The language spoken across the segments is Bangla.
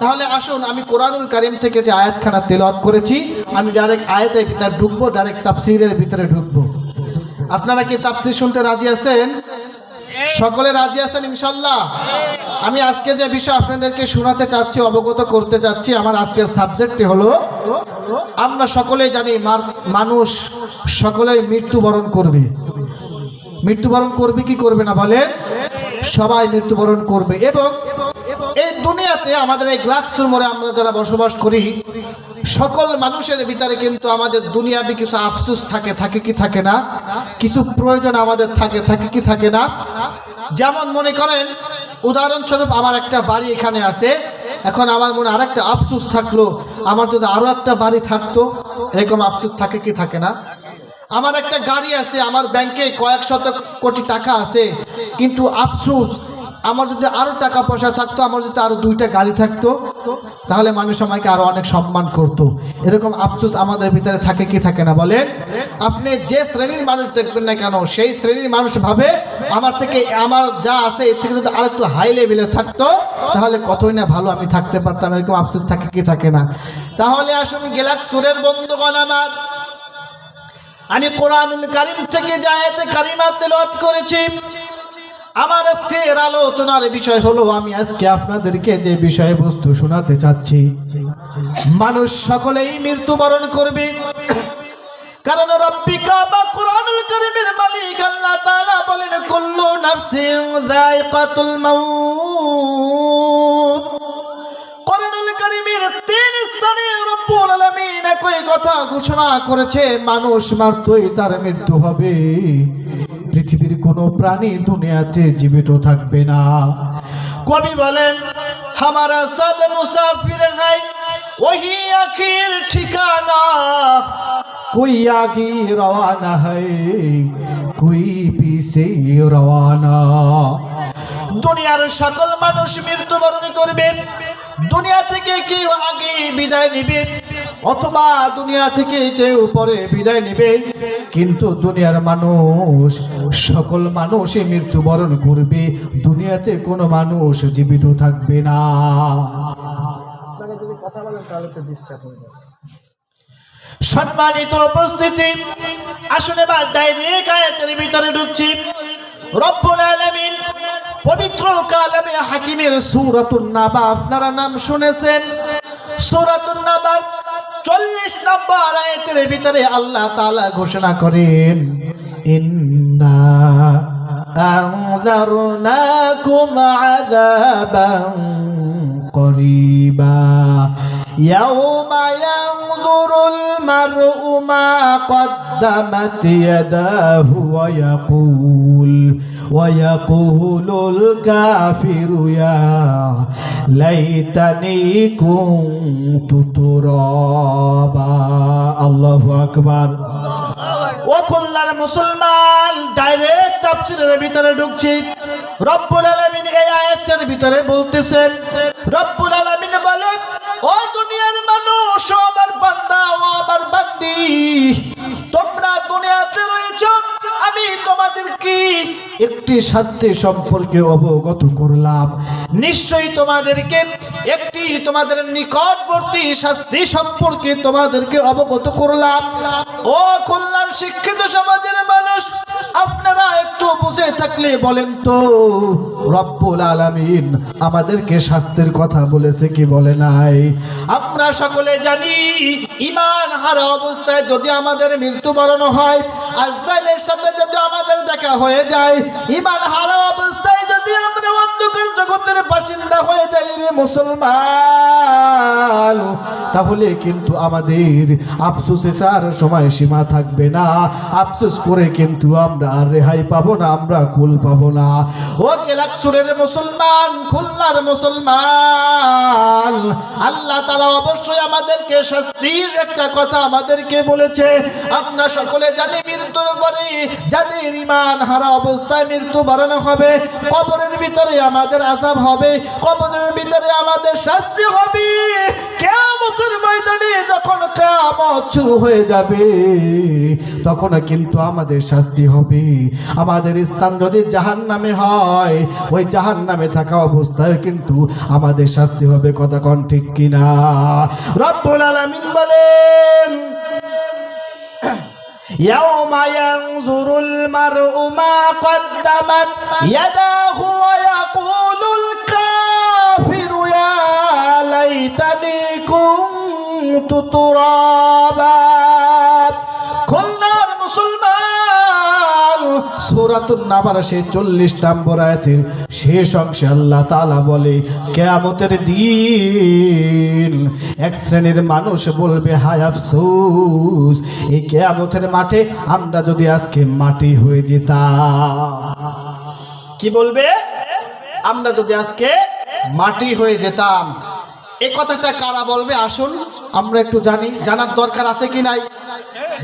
তাহলে আসুন আমি কোরআনুল কারীম থেকে যে আয়াতখানা তেলাওয়াত করেছি আমি ডাইরেক্ট আয়াতের ভিতরে ঢুকবো, ডাইরেক্ট তাফসীরের ভিতরে ঢুকবো। আপনারা কি তাফসীর শুনতে রাজি আছেন? সকলে রাজি আছেন ইনশাআল্লাহ? আমি আজকে যে বিষয় আপনাদেরকে শোনাতে চাচ্ছি, অবগত করতে চাচ্ছি, আমার আজকের সাবজেক্টটি হলো আমরা সকলেই জানি মানুষ সকলেই মৃত্যুবরণ করবে। মৃত্যুবরণ করবে কি করবে না বলেন? সবাই মৃত্যুবরণ করবে। এবং এই দুনিয়াতে আমাদের এই গ্লাক্সুর মোড়ে আমরা যারা বসবাস করি সকল মানুষের ভিতরে কিন্তু আমাদের দুনিয়াবি কিছু আফসোস থাকে, থাকে কি থাকে না? কিছু প্রয়োজন আমাদের থাকে, থাকে কি থাকে না? যেমন মনে করেন উদাহরণস্বরূপ আমার একটা বাড়ি এখানে আছে, এখন আমার মনে আরেকটা আফসোস থাকলো আমার যদি আরো একটা বাড়ি থাকতো, এরকম আফসোস থাকে কি থাকে না? আমার একটা গাড়ি আছে, আমার ব্যাংকে কয়েক শত কোটি টাকা আছে, কিন্তু আফসোস আমার যদি আরো টাকা পয়সা থাকতো, আমার যদি আরো দুইটা গাড়ি থাকতো, তাহলে মানুষ আমাকে আরো অনেক সম্মান করত। এরকম আফসোস আমাদের ভিতরে থাকে কি থাকে না বলেন? আপনি যে শ্রেণীর মানুষ দেখবেন না কেন সেই শ্রেণীর মানুষ ভাবে আমার থেকে আমার যা আছে এর থেকে যদি আরেকটু হাই লেভেলে থাকতো তাহলে কতই না ভালো আমি থাকতে পারতাম। এরকম আফসোস থাকে কি থাকে না? তাহলে আসুন গ্যালাক্সুরের বন্ধুগণ আমার, আমি কোরআনুল কারীম থেকে যে আয়াতে কারিমা তেলাওয়াত করেছি, আমার আজকের আলোচনার বিষয় হলো আমি আজকে আপনাদেরকে যে বিষয়বস্তু শোনাতে চাচ্ছি, মানুষ সকলেই মৃত্যুবরণ করবে। কারণ রব্বিকা বা কোরআনুল কারীমের মালিক আল্লাহ তাআলা বলেন কুল্লু নাফসিন যায়িকাতুল মাউত। কোরআনুল কারীমের ৩ স্থানে রব্বুল আলামিন একই কথা ঘোষণা করেছে, মানুষ মাত্রই তার মৃত্যু হবে। পৃথিবীর কোনো প্রাণী দুনিয়াতে জীবিত থাকবে না। কবি বলেন হামারা সব মুসাফির হাই ওহি আখির ঠিকানা, কোই আগে রওয়ানা হয় কোই পিছে রওয়ানা। দুনিয়ার সকল মানুষ মৃত্যুবরণ করবে। দুনিয়া থেকে কেউ আগে বিদায় নেবে অথবা দুনিয়া থেকে কেউ পরে বিদায় নেবে, কিন্তু দুনিয়ার মানুষ সকল মানুষই মৃত্যুবরণ করবে। দুনিয়াতে কোনো মানুষ জীবিত থাকবে না। সম্মানিত উপস্থিতি, আসলে এবার ডাইরেক্ট আয়াতের ভিতরে ঢুকছি। রব্বুল আলামিন পবিত্র কালামে হাকিমের সূরাতুন নাবা, আপনারা নাম শুনেছেন সূরাতুন নাবা 40 নম্বর আয়াতের ভিতরে আল্লাহ তাআলা ঘোষণা করেন ইন্না আনযারনাকুম আযাবান করিবা ইয়াওমা ইয়ানজুরুল মারউ মা কদ্দামাত ইয়াদাহু ওয়া ইয়াকুলুল কাফিরু ইয়া লাইতানি কুনতু তুরাবা। আল্লাহু আকবার। ও কুল্লার মুসলমান, ডাইরেক্ট তাফসীরের ভিতরে ঢুকছি। রব্বুল আলামিন এই আয়াতের ভিতরে বলতেছেন, রব্বুল আলামিন বলেন ও দুনিয়ার মানুষ, ও আমার বান্দা, ও আমার বান্দি, তোমরা দুনিয়াতে রয়েছো, আমি তোমাদেরকে একটি শাস্তি সম্পর্কে অবগত করলাম। নিশ্চয়ই তোমাদেরকে একটি তোমাদের নিকটবর্তী শাস্তি সম্পর্কে তোমাদেরকে অবগত করলাম। ও খুলনার শিক্ষিত সমাজের মানুষ, আপনারা একটু বুঝে থাকলে বলেন তো রব্বুল আলামিন আমাদেরকে শাস্তির কথা বলেছে কি বলে নাই? আমরা সকলে জানি ঈমান হারা অবস্থায় যদি আমাদের মৃত্যুবরণ হয়, আজরাইলের সাথে যদি আমাদের দেখা হয়ে যায়, ঈমান হারা অবস্থায় যদি আমরা অন্ধকার জগতের বাসিন্দা হয়ে যাই রে মুসলমান, তাহলে কিন্তু আমাদের আফসোসের আর সময় সীমা থাকবে না। আফসোস করে কিন্তু আমরা আর রেহাই পাবো না, আমরা কুল পাবো না। ও গ্যালাক্সুরের মুসলমান, খুলনার মুসলমান, আল্লাহ তাআলা অবশ্যই আমাদেরকে শাস্তির একটা কথা আমাদেরকে বলেছে। আমরা সকলে জানি মৃত্যুর পরে যাদের ঈমান হারা অবস্থায় মৃত্যুবরণ হবে, কবরের ভিতরে আমাদের আযাব হবে, কবরের ভিতরে আমাদের শাস্তি হবে। কিয়ামতের ময়দানে যখন কিয়ামত কিয়ামত শুরু হয়ে যাবে, তখন কিন্তু আমাদের শাস্তি হবে। আমাদের স্থান যদি জাহান্নামে হয়, ওই জাহান্নামে থাকা অবস্থায় কিন্তু আমাদের শাস্তি হবে। কথা কোন ঠিক কিনা? রব্বুল আলামিন বলেন, ইয়াউমা ইয়ানজুরুল মারউ মা কদ্দামাত ইয়াদাহু ওয়া ইয়াকুলুল কাফিরু ইয়া লাইতানি কুনতু তুরাবা। খুলনার মুসলমান, সূরাতুন নাবার সেই 40 নম্বর আয়াতের শেষ অংশে আল্লাহ তাআলা বলে, কিয়ামতের দিন এক শ্রেণীর মানুষ বলবে, হায় আফসোস, এই কিয়ামতের মাঠে আমরা যদি আজকে মাটি হয়ে যেতাম। কি বলবে? আমরা যদি আজকে মাটি হয়ে যেতাম। এই কথাটা কারা বলবে? আসুন আমরা একটু জানি, জানার দরকার আছে কি নাই?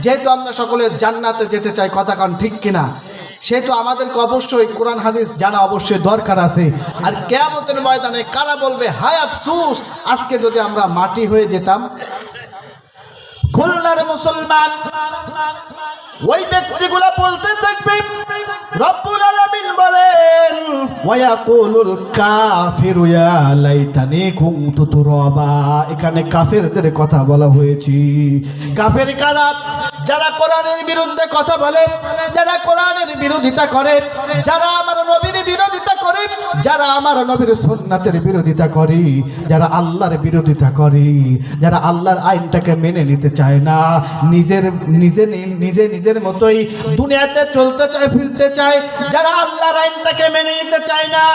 যেহেতু আমরা সকলে জান্নাতে যেতে চাই, কথা কান ঠিক কিনা, সেহেতু আমাদেরকে অবশ্যই কোরআন হাদিস জানা অবশ্যই দরকার আছে। আর কিয়ামতের ময়দানে কারা বলবে, হায় আফসোস, আজকে যদি আমরা মাটি হয়ে যেতাম? খুলনার মুসলমান ওই ব্যক্তিগুলা বলতে থাকবে, রব্বুল আলামিন বলেন, ওয়া ইয়াকুলুল কাফিরু ইয়া লাইতানি কুনতু তুরাবা। এখানে কাফেরদের কথা বলা হয়েছে। কাফের কারা? যারা কোরআনের বিরুদ্ধে কথা বলে, যারা কোরআনের বিরোধিতা করে, যারা আমার নবীর বিরোধিতা করে, যারা আমার নবীর সুন্নাতের বিরোধিতা করে, যারা আল্লাহর বিরোধিতা করে, যারা আল্লাহর আইনটাকে মেনে নিতে চায় না, নিজের মতোই দুনিয়াতে চলতে চায়, ফিরতে চায়, যারা আল্লাহর আইনটাকে মেনে নিতে চায় না,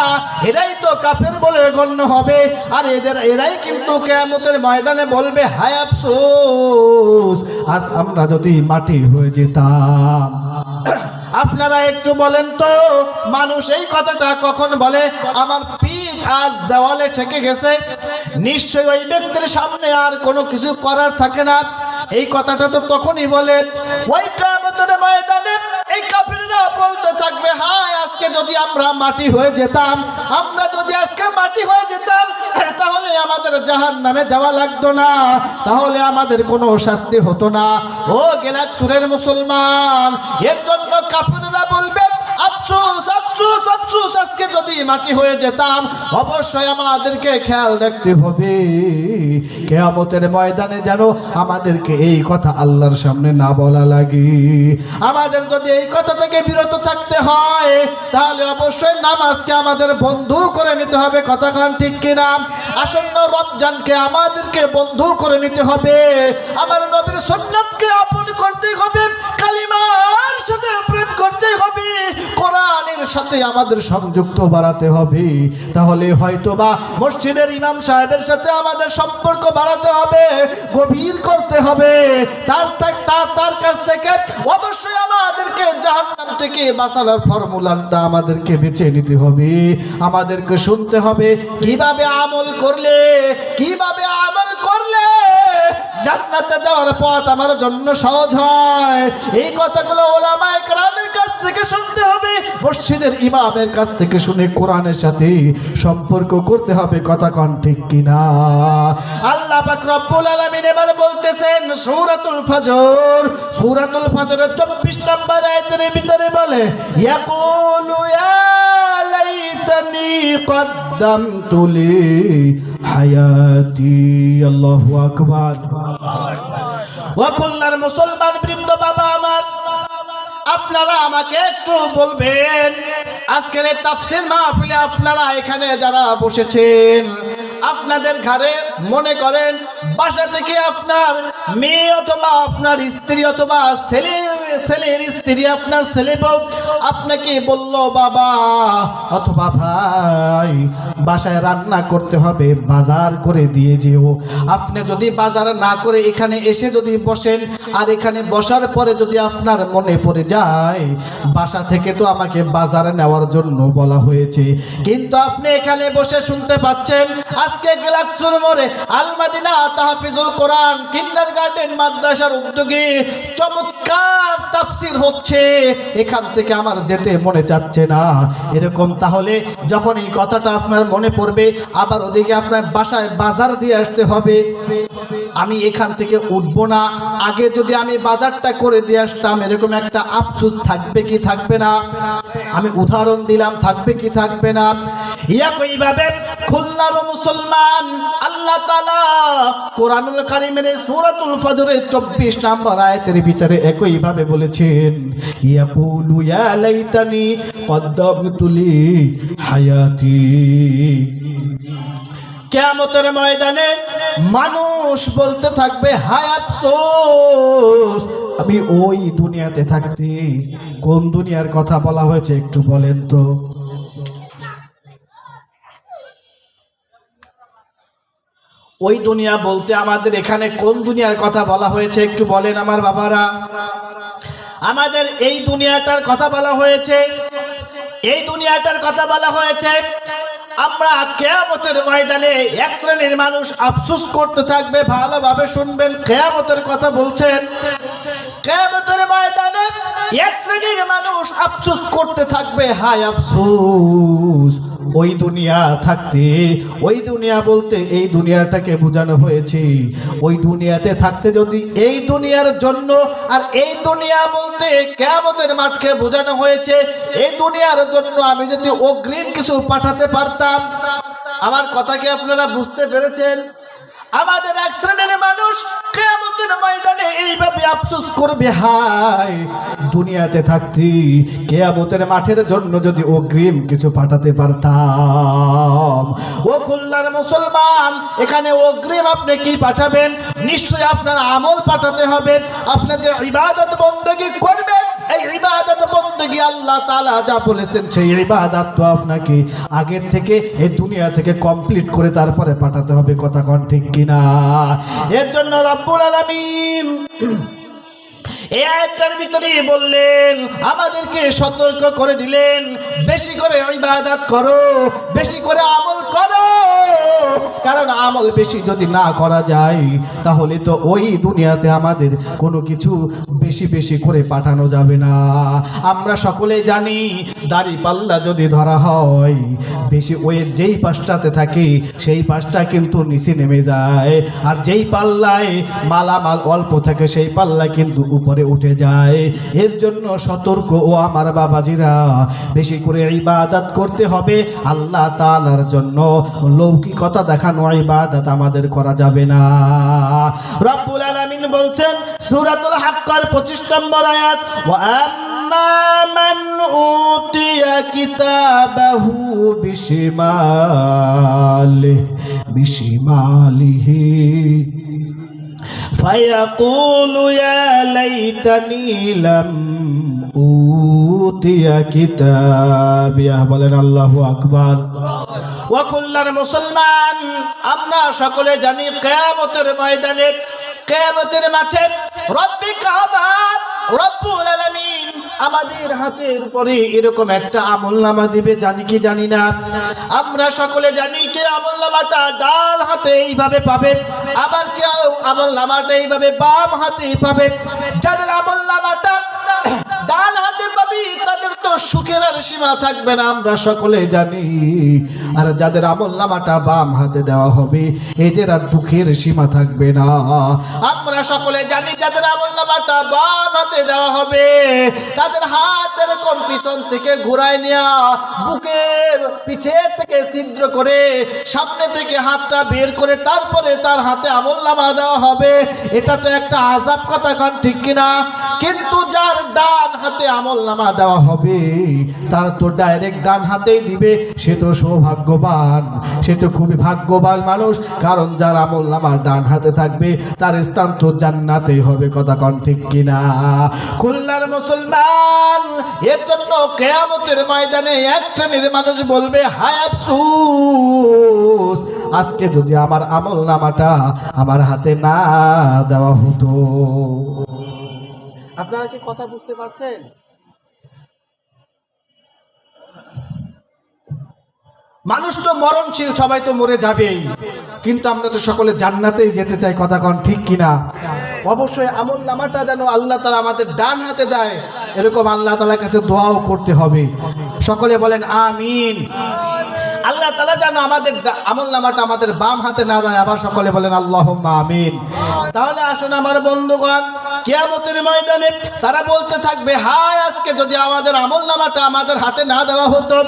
এরাই তো কাফের বলে গণ্য হবে। আর এরাই কিন্তু কিয়ামতের ময়দানে বলবে, হায় আফসোস, আজ আমরা যদি মাটি হয়ে যেতাম। আপনারা একটু বলেন তো, মানুষ এই কথাটা কখন বলে? আমার পিঠ আজ দেওয়ালে ঠেকে গেছে, নিশ্চয়ই ওই ব্যক্তির সামনে আর কোনো কিছু করার থাকে না। এই কথাটা তো তখনই বলে। ওই কিয়ামতের ময়দানে এই কাফিররা বলতে থাকবে, হায় আজকে যদি আমরা মাটি হয়ে যেতাম, আমরা যদি আজকে মাটি হয়ে যেতাম, তাহলে আমাদের জাহান্নামে যাওয়া লাগতো না, তাহলে আমাদের কোনো শাস্তি হতো না। ও গেলাকসুরের মুসলমান, এর জন্য কাফিররা বলবে, আফসোস আফসোস আফসোস, আজকে যদি মাটি হয়ে যেতাম। অবশ্যই আমাদেরকে খেয়াল রাখতে হবে, কিয়ামতের ময়দানে যেন আমাদেরকে এই কথা আল্লাহর সামনে না বলা লাগে। আমাদের যদি এই কথা থেকে বিরত থাকতে হয়, তাহলে অবশ্যই নামাজকে আমাদের বন্ধু করে নিতে হবে। কথা কান ঠিক কিনা? আসন্ন রমজানকে আমাদেরকে বন্ধু করে নিতে হবে, আমার নবীর সুন্নাতকে আপন করতে হবে, কালিমার সাথে প্রেম করতে হবে, কোরআনের সাথে আমাদের সংযুক্ত বাড়াতে হবে। তাহলে হয়তোবা মসজিদের ইমাম সাহেবের সাথে আমাদের সম্পর্ক বাড়াতে হবে, গভীর করতে হবে। তার কাছ থেকে অবশ্যই আমাদেরকে জাহান্নাম থেকে বাঁচানোর ফর্মুলাটা আমাদেরকে বেছে নিতে হবে। আমাদেরকে শুনতে হবে কিভাবে আমল করলে জান্নাতে যাওয়ার পথ আমার জন্য সহজ হয়। এই কথাগুলো উলামায়ে কেরামের কাছ থেকে শুনতে হবে, মসজিদের ইমামের কাছ থেকে শুনে কোরআনের সাথে সম্পর্ক করতে হবে। কথা কোন ঠিক কিনা? আল্লাহ পাক রব্বুল আলামিন এবার বলতেছেন সূরাতুল ফাজরের 24 নম্বর আয়াতের ভিতরে বলে, ইয়াকুলু ইয়া লাইতানি কদ্দামতু লি হায়াতি। আল্লাহু আকবার। ওয়া খুলনার মুসলমান বৃন্দ, বাবা আমার, আপনারা আমাকে একটু বলবেন, আজকের এই তাফসীর মাহফিলে আপনারা এখানে যারা বসেছেন, আপনাদের ঘরে মনে করেন বাসা থেকে আপনার মেয়ে অথবা আপনার স্ত্রী অথবা ছেলের স্ত্রী, আপনার ছেলে বউ আপনাকে বলল, বাবা অথবা ভাই বাসায় রান্না করতে হবে, বাজার করে দিয়ে যেও। আপনি যদি বাজার না করে এখানে এসে যদি বসেন, আর এখানে বসার পরে যদি আপনার মনে পড়ে যায় বাসা থেকে তো আমাকে বাজারে নেওয়ার জন্য বলা হয়েছে, কিন্তু আপনি এখানে বসে শুনতে পাচ্ছেন আজকে গ্লাক্সুর মোড়ে আল মাদিনা তাহফিজুল কোরআন কিন্ডারগার্টেন মাদ্রাসার উদ্যোগে চমৎকার তাফসীর হচ্ছে, এখান থেকে আমার যেতে মনে চাচ্ছে না এরকম। তাহলে যখন এই কথাটা আপনার মনে পড়বে, আবার ওদিকে আপনার বাসায় বাজার দিয়ে আসতে হবে, আমি এখান থেকে উঠবো না, আগে যদি আমি বাজারটা করে দিয়ে আসতাম, এরকম একটা আফসোস থাকবে কি থাকবে না? আমি উদাহরণ দিলাম, থাকবে কি থাকবে না? একইভাবে খুলনার মুসলমান আল্লাহ তাআলা কোরআনুল কারীমের সূরাতুল ফজরের 24 নম্বর আয়াতের ভিতরে একইভাবে বলেছেন, ইয়াকুলু ইয়া লাইতানি কদ্দামতু লি হায়াতি। কিয়ামতের ময়দানে মানুষ বলতে থাকবে, হায় আফসোস, আমি ওই দুনিয়াতে থাকতে। কোন দুনিয়ার কথা বলা হয়েছে একটু বলেন তো? ওই দুনিয়া বলতে আমাদের এখানে কোন দুনিয়ার কথা বলা হয়েছে একটু বলেন আমার বাবারা? আমাদের এই দুনিয়াটার কথা বলা হয়েছে, এই দুনিয়াটার কথা বলা হয়েছে। আমরা কিয়ামতের ময়দানে এক শ্রেণীর মানুষ আফসোস করতে থাকবে। ভালোভাবে শুনবেন, কিয়ামতের কথা বলছেন। কিয়ামতের ময়দানে এক শ্রেণীর মানুষ আফসোস করতে থাকবে, হায় আফসোস, ওই দুনিয়া থাকতে। ওই দুনিয়া বলতে এই দুনিয়াটাকে বোঝানো হয়েছে। ওই দুনিয়াতে থাকতে যদি এই দুনিয়ার জন্য, আর এই দুনিয়া বলতে কিয়ামতের মাঠকে বোঝানো হয়েছে, এই দুনিয়ার জন্য আমি যদি অগ্রিম কিছু পাঠাতে পারতাম। আমার কথা কি আপনারা বুঝতে পেরেছেন? আমাদের এক শ্রেণীর মানুষ কিয়ামতের ময়দানে এইভাবে আফসোস করবে, হায় দুনিয়াতে থাকতে কিয়ামতের মাঠের জন্য যদি অগ্রিম কিছু পাঠাতে পারতাম। ও খুলনার মুসলমান, এখানে অগ্রিম আপনি কি পাঠাবেন? নিশ্চয়ই আপনার আমল পাঠাতে হবে। আপনি যে ইবাদত বندگی করবেন, এই ইবাদত বندگی আল্লাহ তাআলা যা বলেছেন সেই ইবাদত তো আপনাকে আগের থেকে এই দুনিয়া থেকে কমপ্লিট করে তারপরে পাঠাতে হবে। কথা কোন ঠিক কিনা? এর জন্য রব্বুল আলামিন এই আয়াতটার ভিতরে বললেন, আমাদেরকে সতর্ক করে দিলেন, বেশি করে ইবাদত করো, বেশি করে আমল করো। কারণ আমল বেশি যদি না করা যায়, তাহলে তো ওই দুনিয়াতে আমাদের কোনো কিছু বেশি বেশি করে পাঠানো যাবে না। আমরা সকলেই জানি, দাড়ি পাল্লা যদি ধরা হয়, বেশি ওয়ের যেই পাশটাতে থাকে সেই পাশটা কিন্তু নিচে নেমে যায়, আর যেই পাল্লায় মালামাল অল্প থাকে সেই পাল্লা কিন্তু উপরে উঠে যায়। এর জন্য সতর্ক ও আমার বাবাজিরা, বেশি করে ইবাদত করতে হবে আল্লাহ তাআলার জন্য। লৌকিকতা দেখানো ইবাদত আমাদের করা যাবে না। রব্বুল আলামিন বলছেন সূরাতুল হাক্কার 25 নম্বর আয়াত, ওয়া আম্মা মান উতিয়া কিতাবাহু বিশিমালিহি ফায়াকুলু ইয়া লাইতানি লাম উতিয়া কিতাবিয়া। বলেন আল্লাহু আকবার। ওয়া খুলনার মুসলমান, আমরা সকলে জানি কিয়ামতের ময়দানে, কিয়ামতের মাঠে রব্বুল আলামিন আমাদের হাতের উপরে এরকম একটা আমলনামা দিবে, জানি কি জানি না? আমরা সকলে জানি কি আমলনামাটা ডান হাতে এইভাবে পাবে, আবার কেউ আমলনামাটা এইভাবে বাম হাতে পাবে। যাদের আমলনামাটা ডান হাতে পাবি তাদের তো সুখের আর সীমা থাকবে না, আমরা সকলে জানি। আর যাদের আমলনামাটা বাম হাতে দেওয়া হবে, এদের আর দুঃখের সীমা থাকবে না। আমরা সকলে জানি যাদের আমলনামাটা বাম হাতে দেওয়া হবে, তাদের হাত এরকম পিছন থেকে ঘুরায় নেওয়া, বুকের পিঠের থেকে ছিদ্র করে সামনে থেকে হাতটা বের করে তারপরে তার হাতে আমলনামা দেওয়া হবে। এটা তো একটা আযাব, কথা কান ঠিক কিনা? কিন্তু যার ডান হাতে আমলনামা দেওয়া হবে, তার তো ডাইরেক্ট ডান হাতেই দিবে, সে তো সৌভাগ্যবান, সে তো খুবই ভাগ্যবান মানুষ। কারণ যার আমলনামা ডান হাতে থাকবে তার স্থান তো জান্নাতেই হবে। কথা কোন ঠিক কিনা? খুলনার মুসলমান, এর জন্য কিয়ামতের ময়দানে এক শ্রেণীর মানুষ বলবে, হায় আফসোস, আজকে যদি আমার আমলনামাটা আমার হাতে না দেওয়া হতো। আপনারা কি কথা বুঝতে পারছেন? মানুষ তো মরণশীল, সবাই তো মরে যাবেই, কিন্তু আমরা তো সকলে জান্নাতেই যেতে চাই। কথা কোন ঠিক কিনা? অবশ্যই আমলনামাটা যেন আল্লাহ তাআলা আমাদের ডান হাতে দেয়, এরকম আল্লাহ তাআলার কাছে দোয়াও করতে হবে। সকলে বলেন আমিন। আল্লাহ তাআলা যেন আমাদের আমল নামাটা আমাদের বাম হাতে না দেয়। আবার সকলে বলেন আল্লাহুম্মা আমিন। তাহলে আসুন আমার বন্ধুগণ, কিয়ামতের ময়দানে তারা বলতে থাকবে, হায় আজকে যদি আমাদের আমল নামাটা আমাদের হাতে না দেওয়া হতো।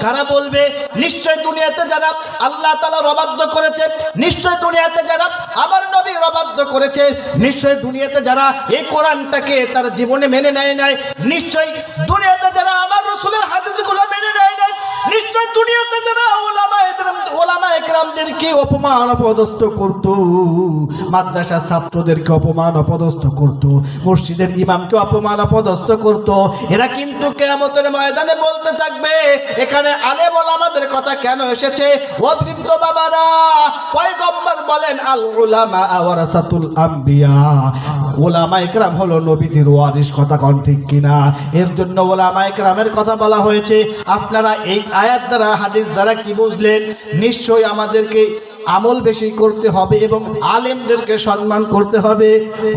কারা বলবে? নিশ্চয় দুনিয়াতে যারা আল্লাহ তাআলার অবাধ্য করেছে, নিশ্চয় দুনিয়াতে যারা আমার নবীর অবাধ্য করেছে, নিশ্চয় দুনিয়াতে যারা এই কোরআনটাকে তার জীবনে মেনে নেয় নাই, নিশ্চয় দুনিয়াতে যারা আমার রাসূলের হাদিসগুলো মেনে নেয় নাই, নিশ্চয় দুনিয়াতে যারা ওলামা একরামদেরকে অপমান অপদস্থ করত, মাদ্রাসার ছাত্রদেরকে অপমান অপদস্থ করত, মসজিদের ইমামকে অপমান অপদস্থ করত, এরা কিন্তু কিয়ামতের ময়দানে বলতে থাকবে, এখানে আলেম ওলামাদের কথা কেন এসেছে? ও বৃদ্ধ বাবারা, পয়গম্বর বলেন আল উলামা ওয়ারাসাতুল আম্বিয়া, ওলামা একরাম হলো নবীজির ওয়ারিস। কথা কোন ঠিক কিনা? এর জন্য ওলামা একরামের কথা বলা হয়েছে। আপনারা এই আয়াত দ্বারা হাদিস দ্বারা কি বুঝলেন? নিশ্চয়ই আমাদেরকে আমল বেশি করতে হবে এবং আলেমদেরকে সম্মান করতে হবে।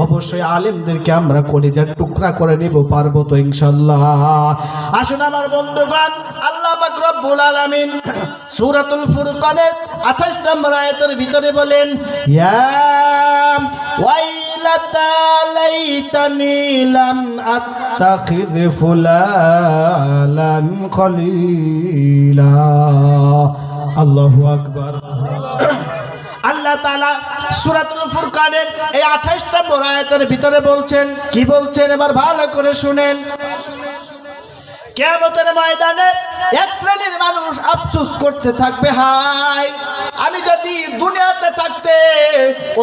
অবশ্যই আলেমদেরকে আমরা কলিজার টুকরা করে নিব, পারবো তো ইনশাআল্লাহ। আসুন আমার বন্ধুগণ, আল্লাহ পাক রব্বুল আলামিন সূরাতুল ফুরকানের 28 নম্বর আয়াতের ভিতরে বলেন, ইয়া ওয়াইলাতা লাইতানি লাম আত্তাখিয ফুলালান খলিলা। আল্লাহু আকবার। আল্লাহ তাআলা সূরাতুল ফুরকানের এই 28 নম্বর আয়াতের ভিতরে বলছেন, কি বলছেন এবার ভালো করে শুনেন। কিয়ামতের ময়দানে এক শ্রেণীর মানুষ আফসোস করতে থাকবে, হায় আমি যদি দুনিয়াতে থাকতে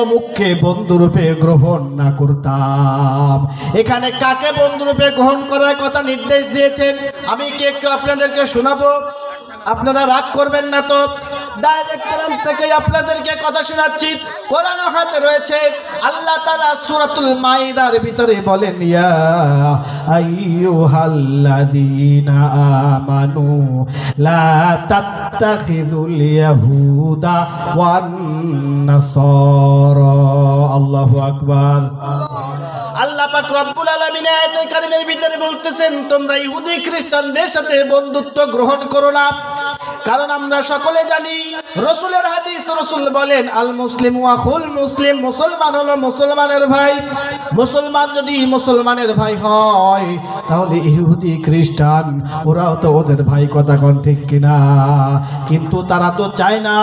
অমুককে বন্ধুরূপে গ্রহণ না করতাম। এখানে কাকে বন্ধুরূপে গ্রহণ করার কথা নির্দেশ দিয়েছেন আমি কি একটু আপনাদেরকে শোনাবো? আপনারা রাগ করবেন না তো? ডাইরেক্ট কোরআন থেকে আপনাদেরকে কথা শোনাচ্ছি, কোরআন হাতে রয়েছে। আল্লাহ তাআলা সূরাতুল মাইদার ভিতরে বলেন, ইয়া আইয়ুহাল্লাযীনা আমানু লা তাত্তাখিযুল ইয়াহুদা ওয়ান নাসারা। আল্লাহু আকবার। আল্লাহ পাক রব্বুল আলামিন আয়াতে কারিমের ভিতরে বলতেছেন, তোমরা ইহুদি খ্রিস্টানদের সাথে বন্ধুত্ব গ্রহণ করো না। কারণ আমরা সকলে জানি রাসূলের হাদিস, রাসূল বলেন আল মুসলিমু আখুল মুসলিম, মুসলমান হলো মুসলমানের ভাই। মুসলমান যদি মুসলমানের ভাই হয় তাহলে ইহুদি খ্রিস্টান ওরাও তো ওদের ভাই। কথা কোন ঠিক কিনা? কিন্তু তারা তো চায় না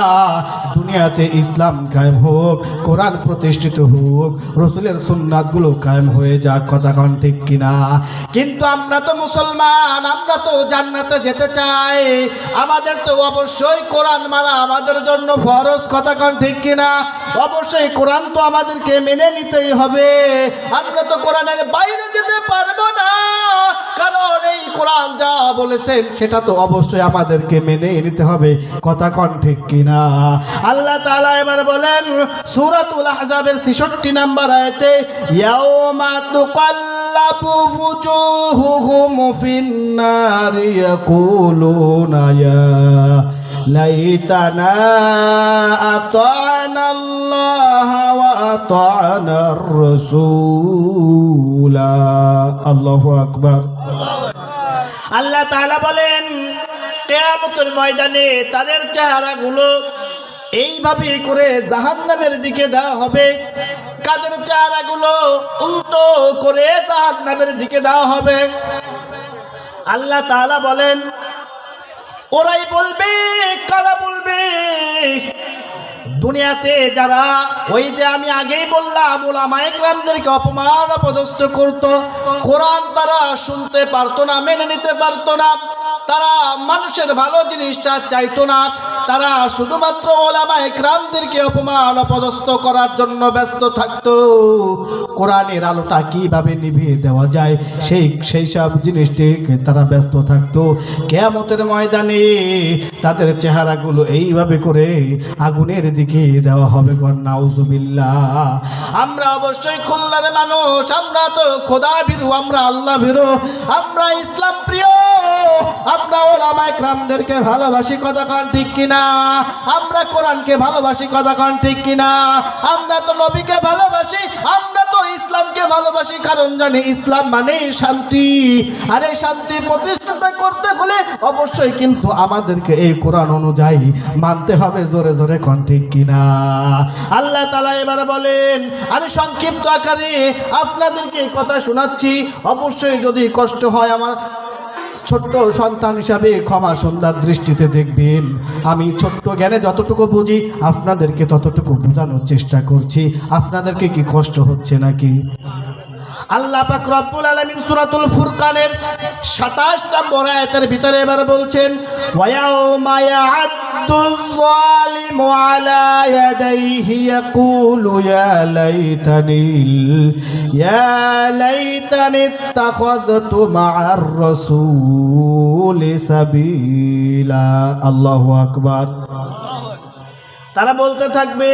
দুনিয়াতে ইসলাম কায়েম হোক, কোরআন প্রতিষ্ঠিত হোক, রাসূলের সুন্নাতগুলো কায়েম হয়ে যাক। কথা কোন ঠিক কিনা? কিন্তু আমরা তো মুসলমান, আমরা তো জান্নাতে যেতে চাই, আমাদের তো অবশ্যই কোরআন মানা আমাদের জন্য ফরজ। কথা কোন ঠিক কিনা? অবশ্যই কোরআন তো আমাদেরকে মেনে নিতেই হবে, আমরা তো কোরআনের বাইরে যেতে পারবো না, কারণ এই কোরআন যা বলেছেন সেটা তো অবশ্যই আমাদেরকে মেনে নিতে হবে। কথা কোন ঠিক কিনা? আল্লাহ তাআলা এবার বলেন সূরাতুল আহজাবের 66 নম্বর আয়াতে, ইয়াউমা তুকাল্লাবু ফুজুহুহুম ফিন-নারি ইয়াকুলুনা ইয়া লাইতানা আতা'না আল্লাহ ওয়া আতা'না আর-রাসূলা। আল্লাহু আকবার। আল্লাহ তাআলা বলেন কিয়ামতের ময়দানে তাদের চেহারাগুলো এইভাবে করে জাহান্নামের দিকে দেওয়া হবে। কাদের চেহারাগুলো উল্টো করে জাহান্নামের দিকে দেওয়া হবে। আল্লাহ তাআলা বলেন ওরাই বলবে, কারা বলবে? দুনিয়াতে যারা ওই যে আমি আগেই বললাম ওলামা একরামদেরকে অপমান অপদস্থ করত, কোরআন তারা শুনতে পারতো না, মেনে নিতে পারতো না, তারা মানুষের ভালো জিনিসটা চাইতো না, তারা শুধুমাত্র ওলামা একরামদেরকে অপমান অপদস্থ করার জন্য ব্যস্ত থাকতো। কোরআনের আলোটা কিভাবে নিভিয়ে দেওয়া যায় সেই সব জিনিসটিকে তারা ব্যস্ত থাকতো। কিয়ামতের ময়দানে তাদের চেহারাগুলো এইভাবে করে আগুনের দিকে দেওয়া হবে। নাউজুবিল্লাহ। আমরা অবশ্যই খুলনার মানুষ, আমরা তো খোদা ভীরু, আমরা আল্লাহ ভীরু, আমরা ইসলাম প্রিয়। আমরা ওলামায়ে কেরামদেরকে ভালোবাসি, কথা কন ঠিক কিনা? আমরা কোরআনকে ভালোবাসি, কথা কন ঠিক কিনা? আমরা তো নবীকে ভালোবাসি, আমরা তো ইসলামকে ভালোবাসি, কারণ জানি ইসলাম মানে শান্তি। আর এই শান্তি প্রতিষ্ঠা করতে হলে অবশ্যই কিন্তু আমাদেরকে এই কোরআন অনুযায়ী মানতে হবে। জোরে জোরে কন ঠিক কিনা? আল্লাহ তাআলা এবারে বলেন, আমি সংক্ষিপ্ত আকারে আপনাদেরকে কথা শোনাচ্ছি। অবশ্যই যদি কষ্ট হয় আমার ছোট্ট সন্তান হিসাবে ক্ষমা সুন্দর দৃষ্টিতে দেখবেন। আমি ছোট্ট জ্ঞানে যতটুকু বুঝি আপনাদেরকে ততটুকু বোঝানোর চেষ্টা করছি। আপনাদেরকে কি কষ্ট হচ্ছে নাকি? আল্লাহ পাক রব্বুল আলামিন সূরাতুল ফুরকানের 27 নম্বর আয়াতের ভিতরে এবার বলছেন, ওয়ায়াউমা ইয়া'আদ্দুয যালিমু আলা ইয়াদাইহি ইয়াকুলু ইয়া লাইতানি ইত্তাখাযতু মা'আর রাসূলি সাবিলা। আল্লাহু আকবার। তারা বলতে থাকবে,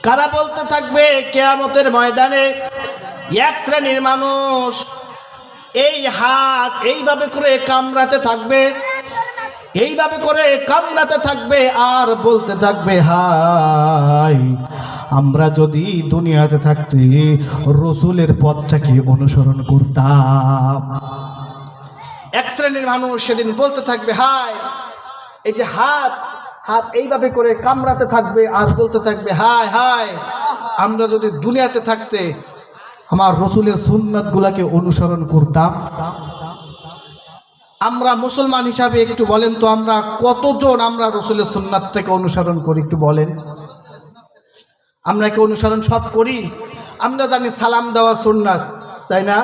কারা বলতে থাকবে? কিয়ামতের ময়দানে এক শ্রেণীর মানুষ এই হাত এইভাবে করে কামড়াতে থাকবে, এইভাবে করে কামড়াতে থাকবে আর বলতে থাকবে, হাই আমরা যদি দুনিয়াতে থাকতে রসুলের পথটাকে অনুসরণ করতাম। এক শ্রেণীর মানুষ সেদিন বলতে থাকবে, হাই এই যে হাত এইভাবে করে কামড়াতে থাকবে আর বলতে থাকবে, হায় হায় আমরা যদি দুনিয়াতে থাকতে আমার রসুলের সুন্নাতগুলোকে অনুসরণ করতাম। আমরা মুসলমান হিসাবে একটু বলেন তো, আমরা কতজন আমরা রসুলের সুন্নাতটাকে অনুসরণ করি একটু বলেন? আমরা কি অনুসরণ সব করি? আমরা জানি সালাম দেওয়া সুন্নাত, তাই না?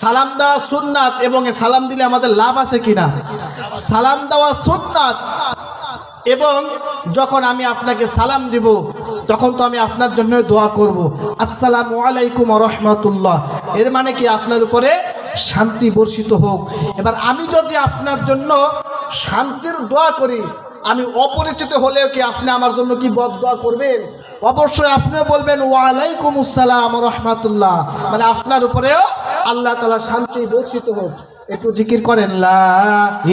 সালাম দেওয়া সুন্নাত, এবং সালাম দিলে আমাদের লাভ আছে কিনা? সালাম দেওয়া সুন্নাত। এবং যখন আমি আপনাকে সালাম দিব তখন তো আমি আপনার জন্য দোয়া করব, আসসালামু আলাইকুম ওয়া রাহমাতুল্লাহ। এর মানে কি আপনার উপরে শান্তি বর্ষিত হোক। এবার আমি যদি আপনার জন্য শান্তির দোয়া করি, আমি অপরিচিত হলেও কি আপনি আমার জন্য কি বদদোয়া করবেন? অবশ্যই আপনি বলবেন ওয়া আলাইকুম আসসালাম ওয়া রাহমাতুল্লাহ, মানে আপনার উপরেও আল্লাহ তাআলা শান্তি বর্ষিত হোক। একটু জিকির করেন, লা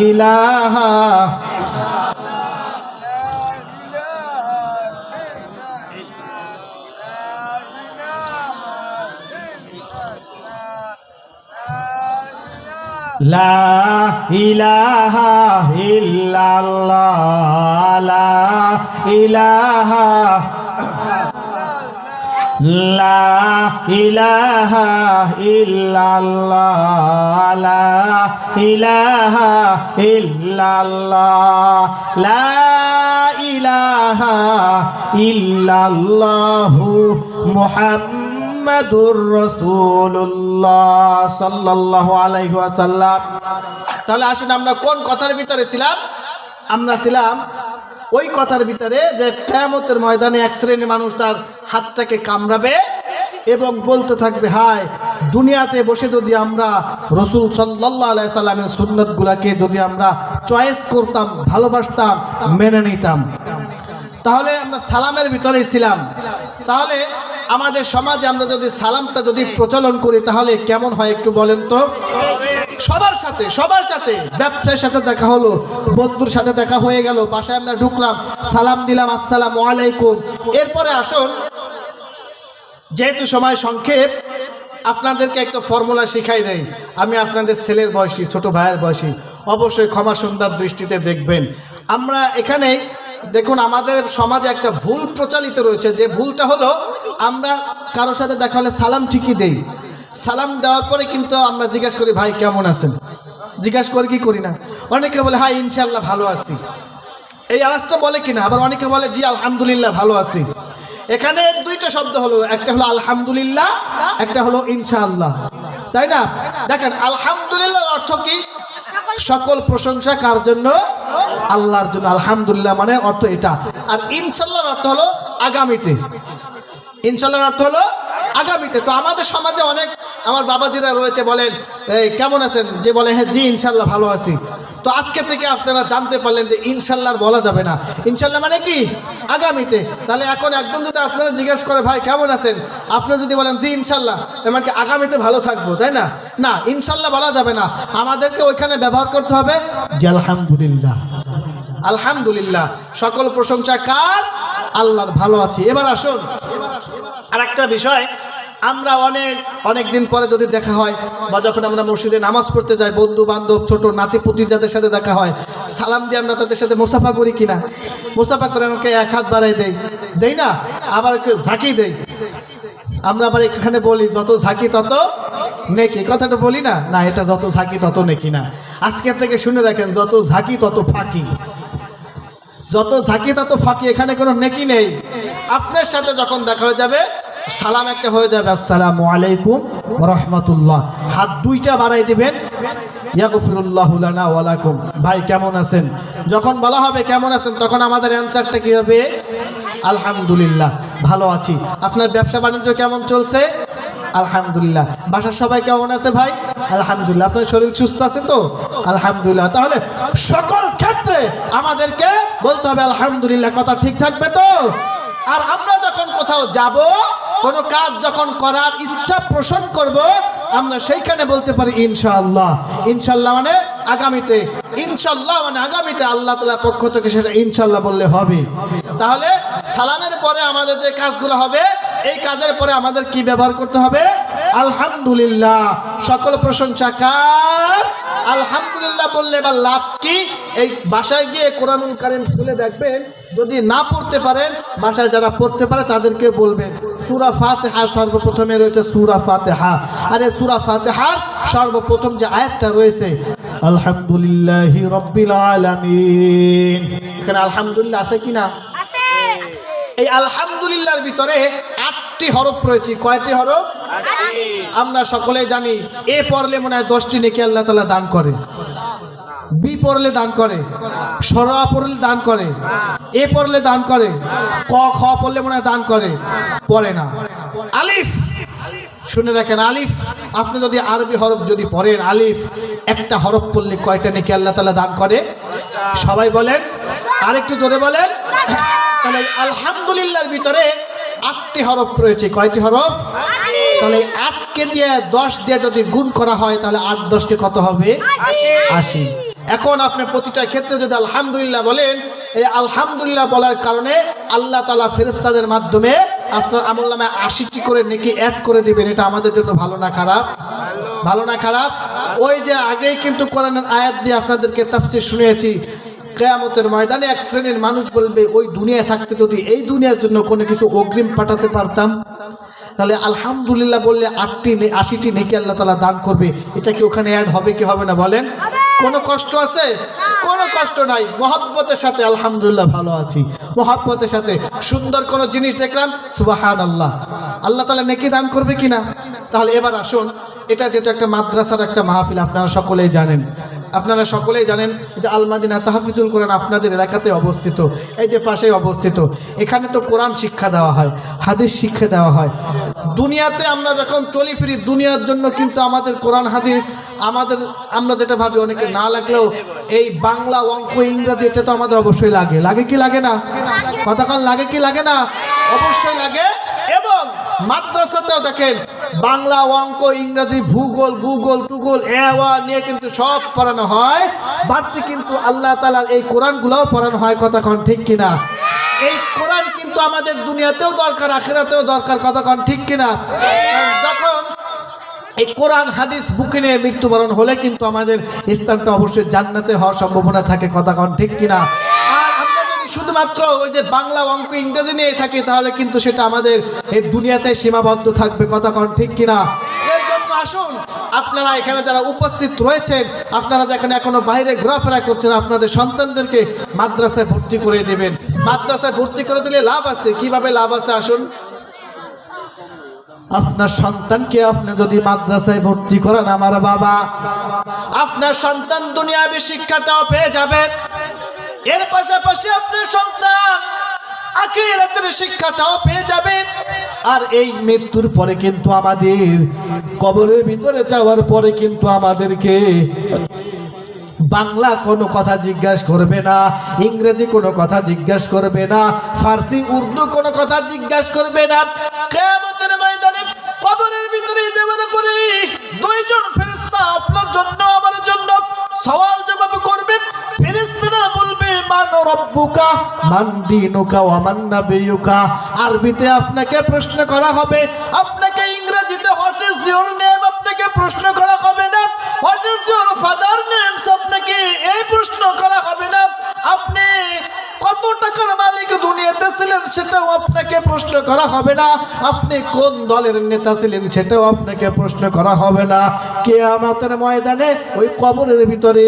ইলাহা লা ইলাহা ইল্লাল্লাহ, লা ইলাহা, লা ইলাহা ইল্লাল্লাহ, লা ইলাহা ইল্লাল্লাহ, লা ইলাহা ইল্লাল্লাহু মুহাম্মাদুর রাসূলুল্লাহ সাল্লাল্লাহু আলাইহি ওয়াসাল্লাম। তাহলে আসুন আমরা কোন কথার ভিতরে ছিলাম? আমরা ছিলাম ওই কথার ভিতরে যে কিয়ামতের ময়দানে এক শ্রেণীর মানুষ তার হাতটাকে কামড়াবে এবং বলতে থাকবে, হায় দুনিয়াতে বসে যদি আমরা রসুল সাল্লাল্লাহু আলাইহি সাল্লামের সুন্নাতগুলোকে যদি আমরা চয়েস করতাম, ভালোবাসতাম, মেনে নিতাম, তাহলে আমরা সালামের ভিতরেই ছিলাম। তাহলে আমাদের সমাজে আমরা যদি সালামটা যদি প্রচলন করি তাহলে কেমন হয় একটু বলেন তো? সবার সাথে ব্যবসার সাথে দেখা হলো, বন্ধুর সাথে দেখা হয়ে গেল, বাসায় আমরা ঢুকলাম, সালাম দিলাম, আসসালামু আলাইকুম। এরপরে আসুন, যেহেতু সময় সংক্ষেপ, আপনাদেরকে একটা ফর্মুলা শিখাই দেই। আমি আপনাদের ছেলের বয়সী, ছোট ভাইয়ের বয়সী, অবশ্যই ক্ষমা সুন্দর দৃষ্টিতে দেখবেন। আমরা এখানে দেখুন, আমাদের সমাজে একটা ভুল প্রচলিত রয়েছে, যে ভুলটা হলো আমরা কারোর সাথে দেখা হলে সালাম ঠিকই দেই। সালাম দেওয়ার পরে কিন্তু আমরা জিজ্ঞাসা করি, ভাই কেমন আছেন? জিজ্ঞাসা করি কি করি না? অনেকে বলে হাই ইনশাআল্লাহ ভালো আছি, এই আওয়াজটা বলে কিনা। আবার অনেকে বলে জি আলহামদুলিল্লাহ ভালো আছি। এখানে দুইটা শব্দ হলো, একটা হলো আলহামদুলিল্লাহ, একটা হলো ইনশাআল্লাহ, তাই না? দেখেন, আলহামদুলিল্লাহর অর্থ কি? সকল প্রশংসা কার জন্য? আল্লাহর জন্য। আলহামদুলিল্লাহ মানে অর্থ এটা। আর ইনশাআল্লাহর অর্থ হলো আগামীতে। ইনশাআল্লাহর অর্থ হলো আগামীতে। তো আমাদের সমাজে অনেক আমার বাবাজিরা রয়েছে বলেন এই কেমন আছেন, যে বলে হ্যাঁ জি ইনশাল্লাহ ভালো আছি। তো আজকে থেকে আপনারা জানতে পারলেন যে ইনশাল্লাহ বলা যাবে না। ইনশাল্লাহ মানে কি আগামীতে। তাহলে এখন একদম যদি আপনারা জিজ্ঞেস করে ভাই কেমন আছেন, আপনি যদি বলেন জি ইনশাল্লাহ, এমনকি আগামীতে ভালো থাকবো, তাই না? না, ইনশাল্লাহ বলা যাবে না, আমাদেরকে ওইখানে ব্যবহার করতে হবে যে আলহামদুলিল্লাহ। আলহামদুলিল্লাহ, সকল প্রশংসা কার? আল্লাহর। ভালো আছি। এবার আসুন আর একটা বিষয়, আমরা অনেক দিন পরে যদি দেখা হয় বা যখন আমরা মসজিদে নামাজ পড়তে যাই, বন্ধু বান্ধব ছোট নাতিপুতি যাদের সাথে দেখা হয়, সালাম দিয়ে আমরা তাদের সাথে মুসাফা করি কিনা? মুসাফা করে আমাকে এক হাত বাড়াই দেই না, আবার একটু ঝাঁকি দেই। আমরা আবার এখানে বলি যত ঝাঁকি তত নেকি, কথাটা বলি না? না, এটা যত ঝাঁকি তত নেকি না। আজকের থেকে শুনে রাখেন, যত ঝাঁকি তত ফাঁকি, যত ঝাঁকি তত ফাঁকি, এখানে কোনো নেকি নেই। আপনার সাথে যখন দেখা হয়ে যাবে, সালাম একটা হয়ে যাবে, আসসালামু আলাইকুম ওয়া রাহমাতুল্লাহ, হাত দুইটা বাড়াই দিবেন, ইয়াগফিরুল্লাহু লানা ওয়া লাকুম, ভাই কেমন আছেন? যখন বলা হবে কেমন আছেন, তখন আমাদের অ্যানসারটা কি হবে? আলহামদুলিল্লাহ, ভালো আছি। আপনার ব্যবসা বাণিজ্য কেমন চলছে? আলহামদুলিল্লাহ। বাসার সবাই কেমন আছে ভাই? আলহামদুলিল্লাহ। আপনার শরীর সুস্থ আছে তো? আলহামদুলিল্লাহ। তাহলে সকল ক্ষেত্রে আমাদেরকে বলতে হবে আলহামদুলিল্লাহ। কথা ঠিক থাকবে তো? আর আমরা যখন কোথাও যাব, কোনো কাজ যখন করার ইচ্ছা পোষণ করব, আমরা সেইখানে বলতে পারি ইনশাআল্লাহ। ইনশাআল্লাহ মানে আগামীতে, ইনশাআল্লাহ মানে আগামীতে আল্লাহ তাআলার পক্ষ থেকে সেটা ইনশাআল্লাহ বললে হবে। তাহলে সালামের পরে আমাদের যে কাজগুলো হবে, এই কাজের পরে আমাদের কি ব্যবহার করতে হবে? আলহামদুলিল্লাহ। সকল প্রশংসা কার? আলহামদুলিল্লাহ বললে বা লাভ কি? এই বাসায় গিয়ে কোরআনুল কারীম খুলে দেখবেন, যদি না পড়তে পারেন, বাসায় যারা পড়তে পারে তাদেরকে বলবেন সূরা ফাতিহা সর্বপ্রথমে রয়েছে, সূরা ফাতিহা। আর এই সূরা ফাতিহার সর্বপ্রথম যে আয়াতটা রয়েছে, আলহামদুলিল্লাহি রাব্বিল আলামিন, এখানে আলহামদুলিল্লাহ আছে কিনা? আছে। এই আলহামদুলিল্লাহর ভিতরে 8টি হরফ রয়েছে। কয়টি হরফ? 8টি। আমরা সকলেই জানি, এ পড়লে মনে হয় 10টি নেকি আল্লাহ তাআলা দান করে, বি পড়লে দান করে, সরা পড়লে দান করে, এ পড়লে দান করে, ক খ পড়লে মনে হয় দান করে, পড়ে না। আলিফ, শুনে রাখেন, আলিফ আপনি যদি আরবি হরফ যদি পড়েন, আলিফ একটা হরফ পড়লে কয়টা নেকি আল্লাহ তাআলা দান করে? সবাই বলেন, আরেকটু জোরে বলেন। তাহলে আলহামদুলিল্লাহর ভিতরে 8টি হরফ রয়েছে। কয়টি হরফ? 8টি। তাহলে 8কে দিয়ে 10 দিয়ে যদি গুণ করা হয়, তাহলে 8 10 কত হবে? 80। এখন আপনি প্রতিটা ক্ষেত্রে যদি আলহামদুলিল্লাহ বলেন, এই আলহামদুলিল্লাহ বলার কারণে আল্লাহ তাআলা ফেরেশতাদের মাধ্যমে আপনার আমলনামায় 80টি করে নেকি অ্যাড করে দিবেন। এটা আমাদের জন্য ভালো না খারাপ? ভালো না খারাপ? ওই যে আগেই কিন্তু কোরআনের আয়াত দিয়ে আপনাদেরকে তাফসীর শুনিয়েছি, কিয়ামতের ময়দানে এক শ্রেণীর মানুষ বলবে, ওই দুনিয়ায় থাকতে যদি এই দুনিয়ার জন্য কোনো কিছু অগ্রিম পাঠাতে পারতাম, তাহলে আলহামদুলিল্লাহ বললে 80টি নেকি আল্লাহ তাআলা দান করবে। এটা কি ওখানে অ্যাড হবে কি হবে না বলেন? কোনো কষ্ট আছে? কোনো কষ্ট নাই। মহব্বতের সাথে আলহামদুলিল্লাহ ভালো আছি, মহব্বতের সাথে সুন্দর কোনো জিনিস দেখলাম, সুবহানাল্লাহ, আল্লাহ তাআলা নেকি দান করবে কিনা? তাহলে এবার আসুন, এটা যেহেতু একটা মাদ্রাসার একটা মাহফিল, আপনারা সকলেই জানেন যে আল মাদিনা তাহফিজুল কোরআন আপনাদের এলাকাতে অবস্থিত, এই যে পাশেই অবস্থিত। এখানে তো কোরআন শিক্ষা দেওয়া হয়, হাদিস শিক্ষা দেওয়া হয়। দুনিয়াতে আমরা যখন চলি ফিরি, দুনিয়ার জন্য কিন্তু আমাদের কোরআন হাদিস আমরা যেটা ভাবি, অনেকে না লাগলেও এই বাংলা, অঙ্ক, ইংরেজি এটা তো আমাদের অবশ্যই লাগে। লাগে কি লাগে না? কতক্ষণ লাগে কি লাগে না? অবশ্যই লাগে। এবং মাদ্রাসাতেও দেখেন বাংলা, অঙ্ক, ইংরেজি, ভূগোল, টুগোল নিয়ে কিন্তু সব পড়ানো হয়। বাড়তি কিন্তু আল্লাহ তাআলার এই কোরআনগুলোও পড়ানো হয়। কতক্ষণ ঠিক কিনা? এই কোরআন কিন্তু আমাদের দুনিয়াতেও দরকার, আখিরাতেও দরকার। কতক্ষণ ঠিক কিনা? যখন এই কোরআন হাদিস বুকে নিয়ে মৃত্যুবরণ হলে কিন্তু আমাদের স্থানটা অবশ্যই জান্নাতে হওয়ার সম্ভাবনা থাকে। কতক্ষণ ঠিক কিনা? শুধুমাত্র ওই যে বাংলা, অঙ্ক, ইংরেজি নিয়ে থাকি, তাহলে কিন্তু সেটা আমাদের এই দুনিয়াতে সীমাবদ্ধ থাকবে। কতক্ষণ ঠিক কিনা? এর জন্য আসুন, আপনারা এখানে যারা উপস্থিত রয়েছেন, আপনারা যেখানে এখনো বাইরে ঘোরাফেরা করছেন, আপনাদের সন্তানদেরকে মাদ্রাসায় ভর্তি করে দেবেন। মাদ্রাসায় ভর্তি করে দিলে লাভ আছে। কিভাবে লাভ আছে? আসুন, আপনার সন্তানকে আপনি যদি মাদ্রাসায় ভর্তি করেন, আমার বাবা, আপনার সন্তান দুনিয়াবী শিক্ষাটাও পেয়ে যাবে। এর পাশাপাশি আপনার সন্তান আখিরাতের শিক্ষাটাও পেয়ে যাবেন। আর এই মৃত্যুর পরে কিন্তু আমাদের কবরের ভিতরে যাওয়ার পরে কিন্তু আমাদেরকে বাংলা কোনো কথা জিজ্ঞাসা করবে না, ইংরেজি কোনো কথা জিজ্ঞাসা করবে না, ফার্সি উর্দু কোনো কথা জিজ্ঞাসা করবে না। কিয়ামতের ময়দানে কবরের ভিতরে যাওয়ার পরে দুইজন ফেরেশতা আপনার জন্য আমার জন্য সওয়াল জবাব করবে। ফেরেশতারা বলবে মান রব্বুকা মান দীনুকা ওয়া মান নাবিয়ুকা। আরবিতে আপনাকে প্রশ্ন করা হবে, আপনাকে ইংরেজিতে হোয়াট ইজ ইওর নেম আপনাকে প্রশ্ন করা হবে না, what is your father names আপনাকে এই প্রশ্ন করা হবে না, আপনি কত টাকার মালিক দুনিয়াতে ছিলেন সেটাও আপনাকে প্রশ্ন করা হবে না, আপনি কোন দলের নেতা ছিলেন সেটাও আপনাকে প্রশ্ন করা হবে না। কিয়ামতের ময়দানে ওই কবরের ভিতরে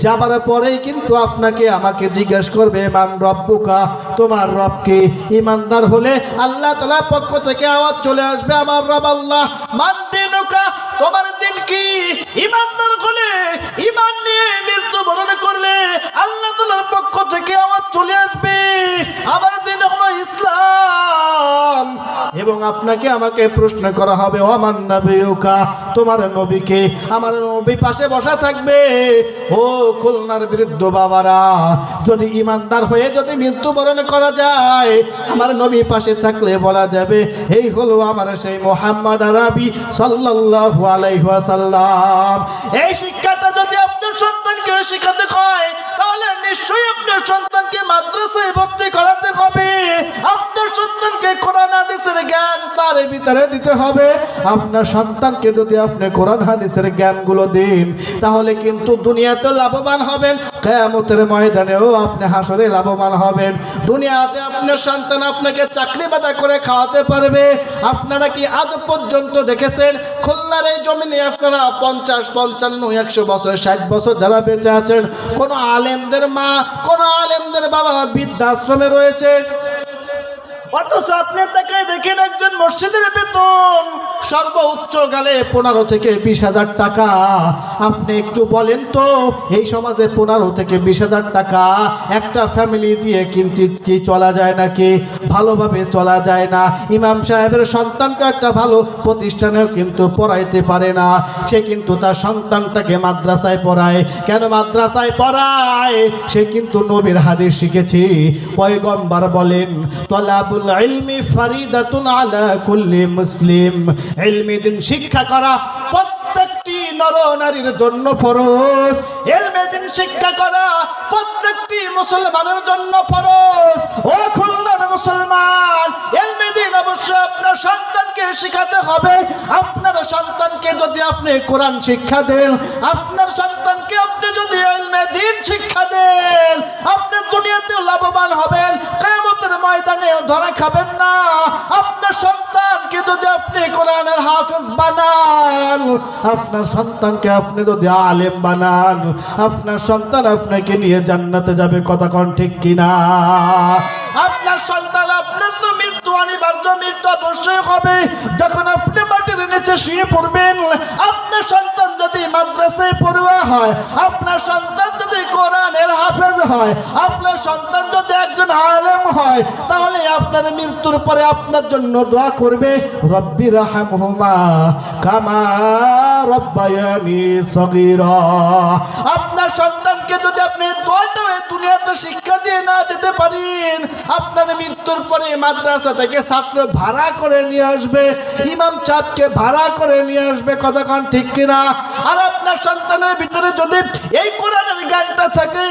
যাবার পরেই কিন্তু আপনাকে আমাকে জিজ্ঞেস করবে মান রব্বুকা, তোমার রব কে? ইমানদার হলে আল্লাহ তাআলার পক্ষ থেকে আওয়াজ চলে আসবে আমার রব আল্লাহ। মান দীনুকা, তোমার দিন কি? ইমানদার হলে ইমান নিয়ে মৃত্যুবরণ করলে আল্লাহ তাআলার পক্ষ থেকে আওয়াজ চলে আসবে আমার দিন হলো ইসলাম। এবং আপনাকে আমাকে প্রশ্ন করা হবে ওমান নাবিয়ুকা, তোমার নবীকে? আমার নবী পাশে বসা থাকবে। ও খুলনার বৃদ্ধ বাবারা, যদি ইমানদার হয়ে যদি মৃত্যুবরণ করা যায় আমার নবী পাশে থাকলে বলা যাবে এই হলো আমার সেই মুহাম্মদ আরবি সাল্লাল্লাহু আলাইহি ওয়াসাল্লাম। এই শিক্ষাটা যদি আপনার সন্তানকে শেখাতে হয় তাহলে নিশ্চয়ই আপনার সন্তানকে মাদ্রাসায় ভর্তি করাতে হবে, আপনার সন্তানকে কোরআন হাদিসের জ্ঞান তার ভিতরে দিতে হবে। আপনার সন্তানকে যদি আপনি কোরআন হাদিসের জ্ঞানগুলো দিন তাহলে কিন্তু দুনিয়াতে লাভবান হবেন, কিয়ামতের ময়দানেও আপনি হাসরে লাভবান হবেন। দুনিয়াতে আপনার সন্তান আপনাকে চাকরি বাদা করে খাওয়াতে পারবে। আপনারা কি আজ পর্যন্ত দেখেছেন খুলনার এই জমিনে আপনারা 50, 55, 100 বছর, 60 বছর যারা বেঁচে আছেন কোন আলেমদের মা, কোন আলেমদের বাবা বৃদ্ধাশ্রমে রয়েছে? অথচ আপনি তাকে দেখেন একজন মসজিদের বেতন সর্বোচ্চ গেলে 15 থেকে 20,000 টাকা। আপনি একটু বলেন তো এই সমাজে 15 থেকে 20,000 টাকা একটা ফ্যামিলি দিয়ে কিন্তু কি চলা যায় নাকি? ভালোভাবে চলা যায় না। ইমাম সাহেবের সন্তানকে একটা ভালো প্রতিষ্ঠানেও কিন্তু পড়াইতে পারে না, সে কিন্তু তার সন্তানটাকে মাদ্রাসায় পড়ায়। কেন মাদ্রাসায় পড়ায়? সে কিন্তু নবীর হাদিস শিখেছে। পয়গম্বর বলেন তলাবুল ইলমি ফারিদাতুন আলা কুল্লি মুসলিম। ইলমি দিন শিক্ষা করা প্রত্যেকটি নর নারীর জন্য ফরজ। ইলমি দিন শিক্ষা করা প্রত্যেকটি মুসলমানের জন্য ফরজ। ও খুলনার মুসলমান, ইলমি দিন অবশ্যই আপনার সন্তানকে শিখাতে হবে। আপনার সন্তানকে যদি আপনি কোরআন শিক্ষা দেন, আপনার সন্তানকে আপনি যদি ইলমি দিন শিক্ষা দেন, আপনি দুনিয়াতেও লাভবান হবেন, কিয়ামতের ময়দানেও ধরা খাবেন না। আপনার সন্তানকে যদি আপনি কোরআনের হাফেজ বানান, আপনার সন্তানকে আপনি যদি আলেম বানান, আপনার সন্তান আপনাকে নিয়ে জান্নাতে যাবে। কথা কোন ঠিক কিনা? আপনার সন্তান, আপনার তো মৃত্যু অনিবার্য, মৃত্যু অবশ্যই হবে। যখন আপনি মাটির নিচে শুয়ে পড়বেন, আপনার সন্তান যদি মাদ্রাসায় পড়ুয়া হয়, আপনার সন্তান যদি কোরআনের হাফেজ হয়, আপনার সন্তান যদি একজন আলেম হয়, তাহলে আপনার মৃত্যুর পরে আপনার জন্য দোয়া করবে রব্বি রাহমহুমা কামা রব্বায়ানি সগীরা। আপনার সন্তানকে যদি আপনি দোয়াটা দুনিয়াতে শিক্ষা দিয়ে না যেতে পারেন, আপনার মৃত্যুর পরে মাদ্রাসা থেকে ছাত্র ভাড়া করে নিয়ে আসবে, ইমাম সাহেবকে ভাড়া করে নিয়ে আসবে। কতক্ষণ ঠিক কিনা? আর আপনার সন্তানের ভিতরে যদি এই কোরআনের জ্ঞানটা থাকে,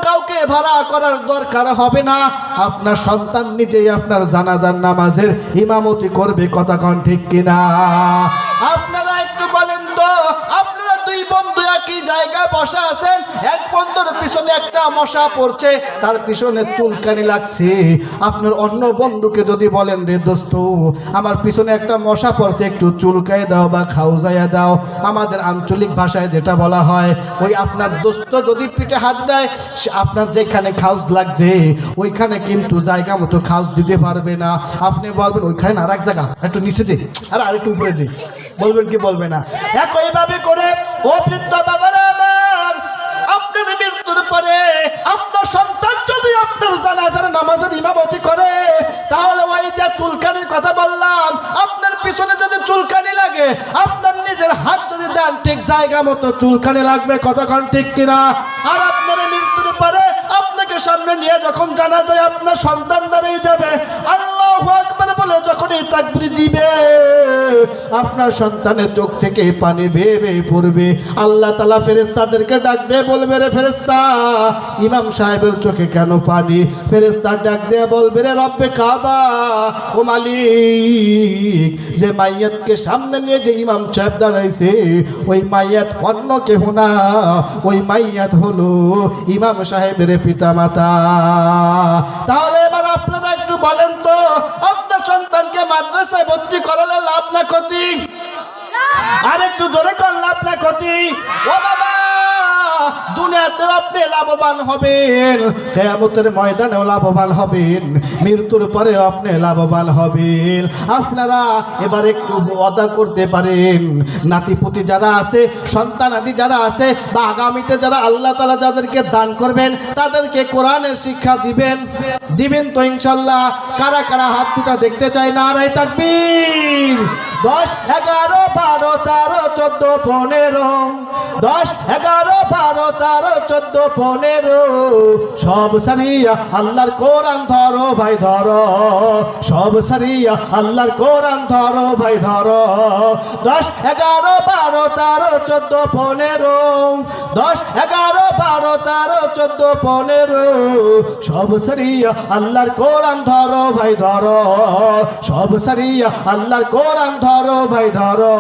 কাউকে ভাড়া করার দরকার হবে না। আপনার সন্তান নিজেই আপনার জানাজার নামাজের ইমামতি করবে। কতক্ষণ ঠিক কিনা? আপনারা একটু বলেন তো, আপনারা দুই বন্ধু একই জায়গায় বসা আছেন, এক বন্ধুর পিছনে একটা মশা পড়ছে, তার পিছনে চুলকানি লাগছে। আপনার অন্য বন্ধুকে যদি বলেন রে দোস্ত আমার পিছনে একটা মশা পড়ছে, একটু চুলকাই দাও বা খাউজাইয়া দাও, আমাদের আঞ্চলিক ভাষায় যেটা বলা হয়, ওই আপনার দোস্ত যদি পিঠে হাত দেয়, আপনার যেখানে খাউজ লাগছে ওইখানে কিন্তু জায়গা মতো খাউজ দিতে পারবে না। আপনি বলবেন ওইখানে আর এক জায়গা একটু নিচে দে, আর আরেকটু উপরে দে, বলবেন কি বলবে না? একইভাবে করে ও বৃদ্ধ বাবারা আমার, আপনার মৃত্যুর পরে আপনার সন্তান যদি আপনার আপনার জানাজার নামাজের ইমামতি করে, তাহলে ওই যে চুলকানির কথা বললাম, আপনার পিছনে যদি চুলকানি লাগে, আপনার নিজের হাত যদি দেন ঠিক জায়গা মতো চুলকানি লাগবে, কতক্ষণ ঠিক কিনা? আর আপনার মৃত্যুর পরে আপনাকে সামনে নিয়ে যখন জানা যায় আপনার সন্তান দাঁড়িয়ে যাবে, আল্লাহু আকবার বলে যখনই তাকবীর দিবে, আপনার সন্তানের চোখ থেকে পানি বেয়ে বেয়ে পড়বে। আল্লাহ তাআলা ফেরেশতাদেরকে ডাক দিয়ে বলবে, রে ফেরেশতা, ইমাম সাহেবের চোখে কেন পানি? ফেরেশতা ডাক দিয়ে বলবে, রে রব্বে কাবা, ও মালিক, যে মাইয়াতকে সামনে নিয়ে যে ইমাম সাহেব দাঁড়াইছে, ওই মাইয়াত অন্য কেহ না, ওই মাইয়াত হলো ইমাম সাহেবের পিতামাতা। তাহলে এবার আপনারা একটু বলেন তো, আপনার সন্তানকে মাদ্রাসায় ভর্তি করালে লাভ না ক্ষতি? আর একটু জোরে কর, লাভ না ক্ষতি? ও বাবা, দুনিয়াতেও আপনি লাভবান হবেন, কিয়ামতের ময়দানেও লাভবান হবেন, মৃত্যুর পরেও আপনি লাভবান হবেন। আপনারা এবার একটু ওয়াদা করতে পারেন, নাতিপুতি যারা আছে, সন্তানাদি যারা আছে, বা আগামীতে যারা আল্লাহ তাআলা যাদেরকে দান করবেন তাদেরকে কোরআনের শিক্ষা দিবেন তো ইনশাল্লাহ? কারা কারা হাত দুটা দেখতে চায়? নারায়ে তাকবীর। 10, 11, 12, 13, 14, 15, 10, 11, 12, 13, 14, 15, সব সারিয়া আল্লাহর কোরআন ধরো ভাই ধরো, সব সারিয়া আল্লাহর কোরআন ধরো ভাই ধরো। 10, 11, 12, 13, 14, 15, 10, 11, 12, 13, 14, 15, সব সারিয়া আল্লাহর কোরআন ধরো ভাই ধরো, সব সারিয়া আল্লাহর কোরআন ধরো ভাই ধরো।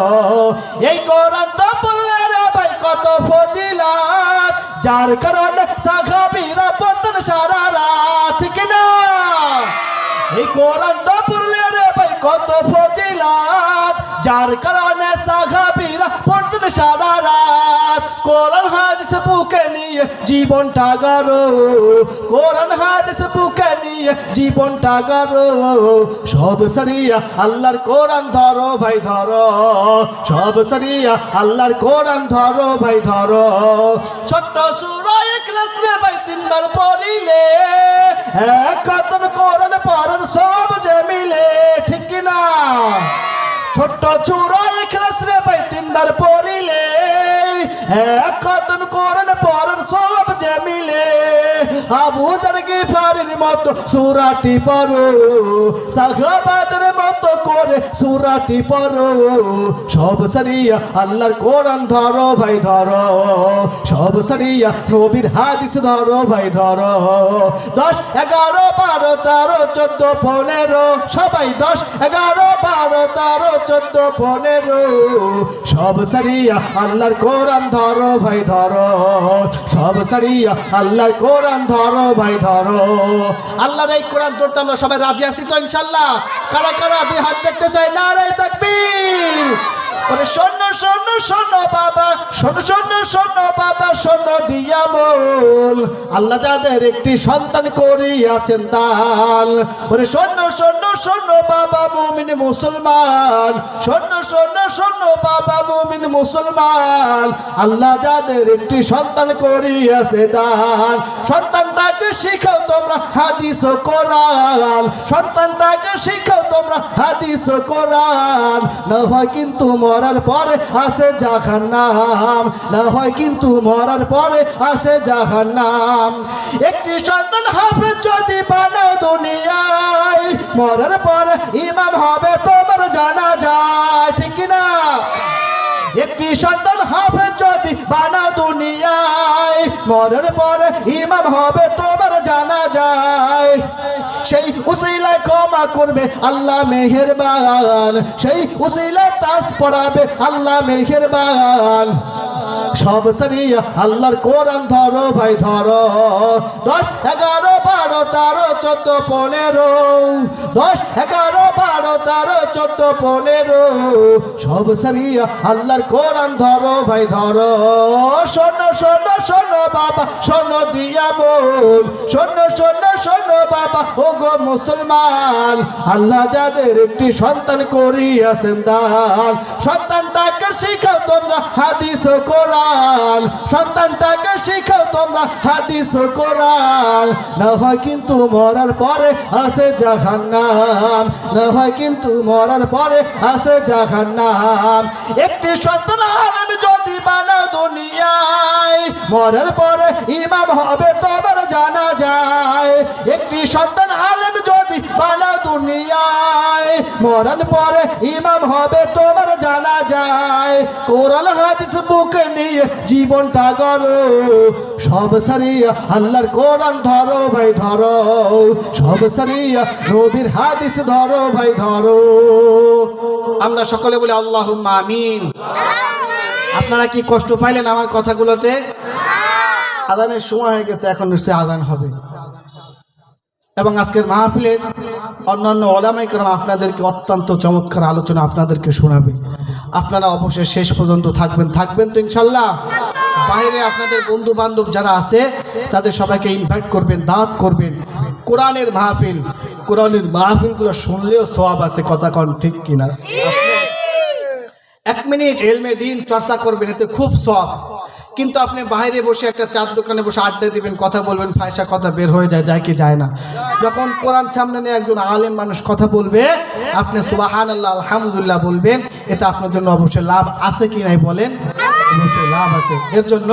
এই কোরআন তো পড়লে রে ভাই কত ফজিলত, যার কারণে সাহাবীরা পড়তেন সারা রাত, ঠিক না? এই কোরআন তো পড়লে রে ভাই কত ফজিলত, যার কারণে সাহাবীরা পড়তেন সারা রাত। কোরআন হাদিস বুকে নিয়ে জীবনটা গড়ো, কোরআন হাদিস বুকে নিয়ে জীবনটা গড়ো, সব সারিয়া আল্লাহর কোরআন ধরো ভাই ধরো, সব সারিয়া আল্লাহর কোরআন ধরো ভাই ধরো। ছোট্ট সূরা ইখলাস রে ভাই 3 বার পড়িলে এক খতম কোরআন পড়ার সব যে মিলে, ঠিক কি না? ছোট্ট সূরা ইখলাস রে ভাই 3 বার পড়িলে এক খতম কোরআন পড়ার সব যে মিলে। আবু জার গিফারির মতো সূরাটি পড়ো, সাহাবাদের মতো করে সূরাটি পড়ো, সব সারিয়া আল্লাহর কোরআন ধরো ভাই ধরো, সব সারিয়া নবীর হাদিস ধরো ভাই ধরো। 10, 11, 12, 13, 14, 15, সবাই 10, 11, 12, 13, 14, 15, সব সারিয়া আল্লাহর কোরআন ধরো ভাই ধরো, সব সারিয়া আল্লাহর কোরআন ধরো ভাই ধরো। আল্লাহর এই কোরআন ধরতে আমরা সবাই রাজি আছি তো ইনশাআল্লাহ? কারা কারা দুই হাত দেখতে চাই? নারায়ে তাকবীর। ওরে শোনো শোনো শোনো বাবা, শোনো শোনো শোনো বাবা, শোনো দিয়া বল, আল্লাহ যাদের একটি সন্তান করিয়াছেন দান। ওরে শোনো শোনো শোনো বাবা মুমিন মুসলমান, শোনো শোনো শোনো বাবা মুমিন মুসলমান, আল্লাহ যাদের একটি সন্তান করিয়াছে দান। সন্তানটাকে শিখাও তোমরা হাদিস ও কোরআন, সন্তানটাকে শিখাও তোমরা হাদিস ও কোরআন, না হয় কিন্তু মরার পরে আসে জাহান্নাম, না হয় কিন্তু মরার পরে আসে জাহান্নাম। একটি সন্তান হাফেজ যদি বানাও দুনিয়ায়, মরার পরে ইমাম হবে তোমার জানা যায়, ঠিক কিনা? একটি সন্তান হাফেজ যদি বানাও দুনিয়ায়, মরার পরে ইমাম হবে তোমার জানা যায়। সেই উসিলায় ক্ষমা করবে আল্লাহ মেহেরবান, সেই উসিলায় তাস পড়াবে আল্লাহ মেহেরবান। সব সারিয়া আল্লাহর কোরআন ধরো ভাই ধরো। 10, 11, 12, 13, 14, 15, 10, 11, 12, 13, 14, 15, সব সারিয়া আল্লাহর কোরআন ধরো ভাই ধরো। শোনো শোনো শোনো বাবা, শোনো দিয়া বল, শোনো শোনো শোনো বাবা ও গো মুসলমান, আল্লাহ যাদের একটি সন্তান করিয়াছেন দান, সন্তানটাকে শিখাও তোমরা হাদিস ও কোরআন, কোরআন, সন্তানটাকে শিখাও তোমরা হাদিস ও কোরআন। না হয় কিন্তু মরার পরে আছে জাহান্নাম, না হয় কিন্তু মরার পরে আছে জাহান্নাম। একটি সন্তান আলেম যদি বানাও দুনিয়ায়, মরার পরে ইমাম হবে তোমার জানা যায়। একটি সন্তান আলেম যদি বানাও দুনিয়ায়, মরার পরে ইমাম হবে তোমার জানা যায়। কোরআন হাদিস বুকে নিয়ে জীবনটা গড়ো, সব সারিয়া আল্লাহর কোরআন ধরো ভাই ধরো, সব সারিয়া নবীর হাদিস ধরো ভাই ধরো। আমরা সকলে বলি আল্লাহুম্মা আমিন। আপনারা কি কষ্ট পাইলেন আমার কথাগুলোতে? আজানের সময় হয়ে গেছে, এখন নিশ্চয়ই আজান হবে। এবং আজকের মাহফিলের অন্যান্য ওলামায়ে কেরাম আপনাদেরকে অত্যন্ত চমৎকার আলোচনা আপনাদেরকে শোনাবে। আপনারা অবশ্যই শেষ পর্যন্ত থাকবেন তো ইনশাল্লাহ। বাইরে আপনাদের বন্ধু বান্ধব যারা আছে তাদের সবাইকে ইনভাইট করবেন, দাওয়াত করবেন। কোরআনের মাহফিলগুলো শুনলেও সওয়াব আছে, কথা কন ঠিক কিনা? 1 মিনিট এলমে দিন চর্চা করবেন, এতে খুব সওয়াব। কিন্তু আপনি বাইরে বসে একটা চার দোকানে বসে আড্ডা দিবেন, কথা বলবেন, ফায়সা কথা বের হয়ে যায় কি যায় না। যখন কোরআন সামনে নিয়ে একজন আলেম মানুষ কথা বলবে, আপনি সুবহানাল্লাহ আলহামদুলিল্লাহ বলবেন, এটা আপনার জন্য অবশ্যই লাভ আছে কি নাই বলেন? অবশ্যই লাভ আছে। এর জন্য